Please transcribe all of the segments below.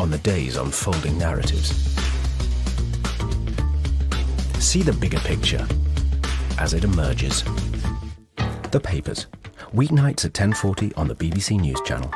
on the day's unfolding narratives. See the bigger picture as it emerges. The Papers, weeknights at 10:40 on the BBC News Channel.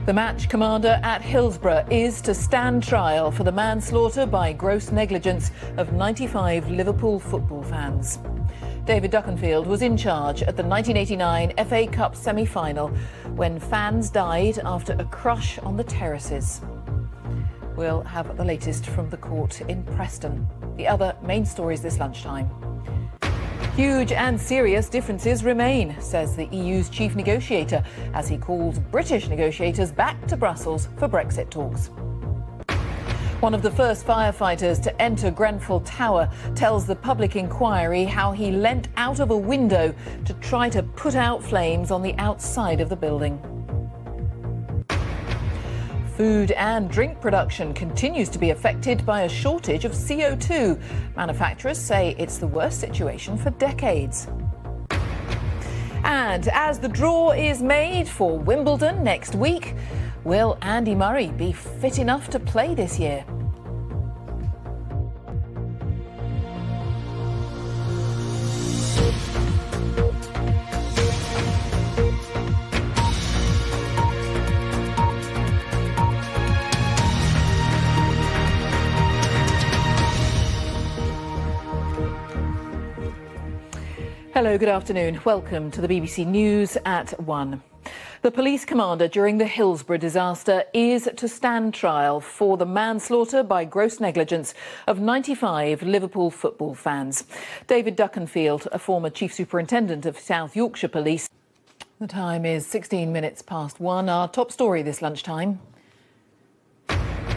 The match commander at Hillsborough is to stand trial for the manslaughter by gross negligence of 95 Liverpool football fans. David Duckenfield was in charge at the 1989 FA Cup semi-final when fans died after a crush on the terraces. We'll have the latest from the court in Preston. The other main stories this lunchtime. Huge and serious differences remain, says the EU's chief negotiator, as he calls British negotiators back to Brussels for Brexit talks. One of the first firefighters to enter Grenfell Tower tells the public inquiry how he leant out of a window to try to put out flames on the outside of the building. Food and drink production continues to be affected by a shortage of CO2. Manufacturers say it's the worst situation for decades. And as the draw is made for Wimbledon next week, will Andy Murray be fit enough to play this year? Hello, good afternoon. Welcome to the BBC News at 1. The police commander during the Hillsborough disaster is to stand trial for the manslaughter by gross negligence of 95 Liverpool football fans. David Duckenfield, a former chief superintendent of South Yorkshire Police. The time is 16 minutes past 1. Our top story this lunchtime.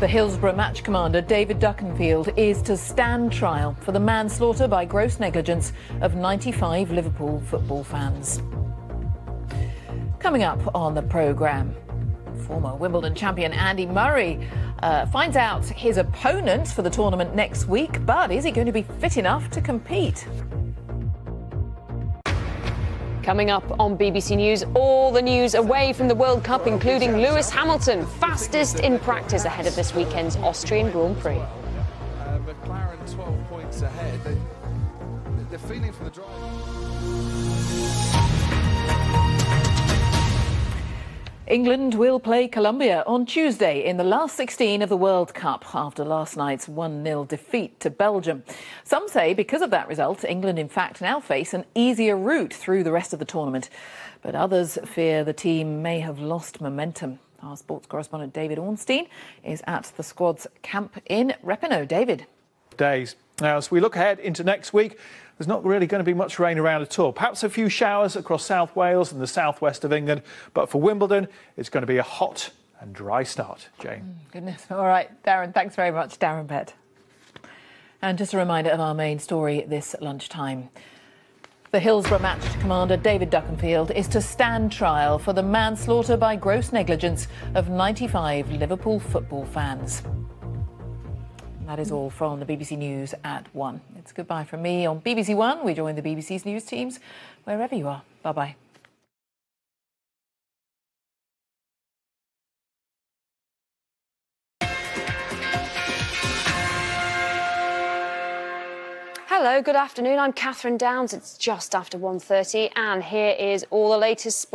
The Hillsborough match commander, David Duckenfield, is to stand trial for the manslaughter by gross negligence of 95 Liverpool football fans. Coming up on the programme, former Wimbledon champion Andy Murray finds out his opponents for the tournament next week, but is he going to be fit enough to compete? Coming up on BBC News, all the news away from the World Cup, including Lewis Hamilton, fastest in practice ahead of this weekend's Austrian Grand Prix. McLaren 12 points ahead. They're feeling for the drive. England will play Colombia on Tuesday in the last 16 of the World Cup after last night's 1-0 defeat to Belgium. Some say because of that result, England in fact now face an easier route through the rest of the tournament. But others fear the team may have lost momentum. Our sports correspondent David Ornstein is at the squad's camp in Repino. David. Days. Now, as we look ahead into next week, there's not really going to be much rain around at all. Perhaps a few showers across South Wales and the southwest of England. But for Wimbledon, it's going to be a hot and dry start. Jane. Goodness. All right, Darren, thanks very much. Darren Pett. And just a reminder of our main story this lunchtime. The Hillsborough match commander, David Duckenfield, is to stand trial for the manslaughter by gross negligence of 95 Liverpool football fans. That is all from the BBC News at 1. It's goodbye from me on BBC One. We join the BBC's news teams wherever you are. Bye-bye. Hello, good afternoon. I'm Catherine Downs. It's just after 1:30 and here is all the latest sport.